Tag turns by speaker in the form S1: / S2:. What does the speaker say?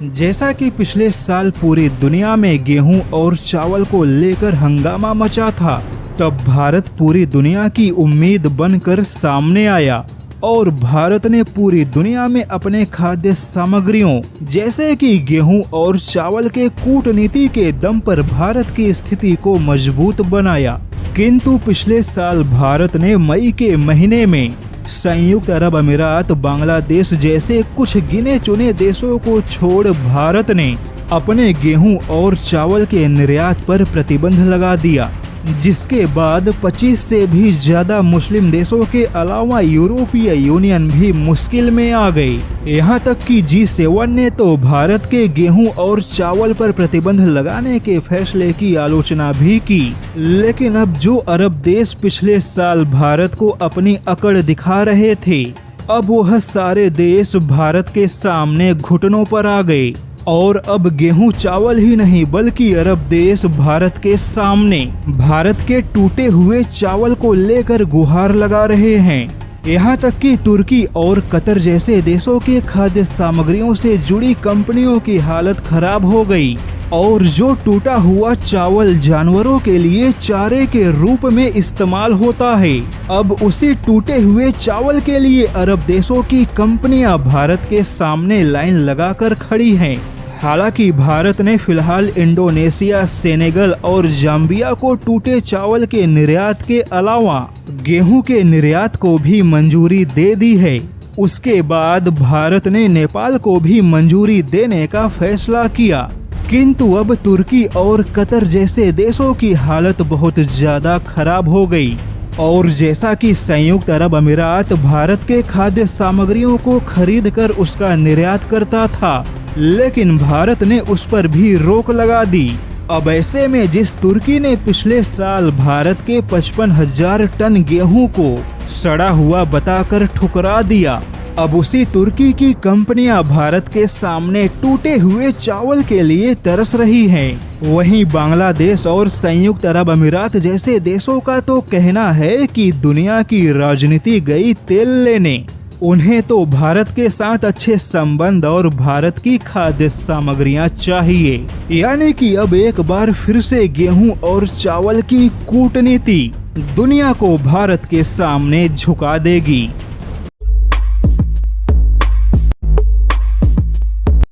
S1: जैसा कि पिछले साल पूरी दुनिया में गेहूं और चावल को लेकर हंगामा मचा था, तब भारत पूरी दुनिया की उम्मीद बनकर सामने आया और भारत ने पूरी दुनिया में अपने खाद्य सामग्रियों जैसे कि गेहूं और चावल के कूटनीति के दम पर भारत की स्थिति को मजबूत बनाया। किंतु पिछले साल भारत ने मई के महीने में संयुक्त अरब अमीरात, बांग्लादेश जैसे कुछ गिने चुने देशों को छोड़ भारत ने अपने गेहूं और चावल के निर्यात पर प्रतिबंध लगा दिया, जिसके बाद 25 से भी ज्यादा मुस्लिम देशों के अलावा यूरोपीय यूनियन भी मुश्किल में आ गई। यहाँ तक कि G7 ने तो भारत के गेहूं और चावल पर प्रतिबंध लगाने के फैसले की आलोचना भी की। लेकिन अब जो अरब देश पिछले साल भारत को अपनी अकड़ दिखा रहे थे, अब वह सारे देश भारत के सामने घुटनों पर आ गए और अब गेहूं चावल ही नहीं बल्कि अरब देश भारत के सामने भारत के टूटे हुए चावल को लेकर गुहार लगा रहे हैं। यहाँ तक कि तुर्की और कतर जैसे देशों के खाद्य सामग्रियों से जुड़ी कंपनियों की हालत खराब हो गई और जो टूटा हुआ चावल जानवरों के लिए चारे के रूप में इस्तेमाल होता है, अब उसी टूटे हुए चावल के लिए अरब देशों की कंपनियां भारत के सामने लाइन लगाकर खड़ी हैं। हालांकि भारत ने फिलहाल इंडोनेशिया, सेनेगल और जाम्बिया को टूटे चावल के निर्यात के अलावा गेहूं के निर्यात को भी मंजूरी दे दी है। उसके बाद भारत ने नेपाल को भी मंजूरी देने का फैसला किया। किंतु अब तुर्की और कतर जैसे देशों की हालत बहुत ज्यादा खराब हो गई और जैसा कि संयुक्त अरब अमीरात भारत के खाद्य सामग्रियों को खरीद कर उसका निर्यात करता था, लेकिन भारत ने उस पर भी रोक लगा दी। अब ऐसे में जिस तुर्की ने पिछले साल भारत के 55,000 टन गेहूं को सड़ा हुआ बताकर ठुकरा दिया, अब उसी तुर्की की कंपनियां भारत के सामने टूटे हुए चावल के लिए तरस रही हैं। वहीं बांग्लादेश और संयुक्त अरब अमीरात जैसे देशों का तो कहना है कि दुनिया की राजनीति गई तेल लेने, उन्हें तो भारत के साथ अच्छे संबंध और भारत की खाद्य सामग्रियां चाहिए। यानी कि अब एक बार फिर से गेहूं और चावल की कूटनीति दुनिया को भारत के सामने झुका देगी।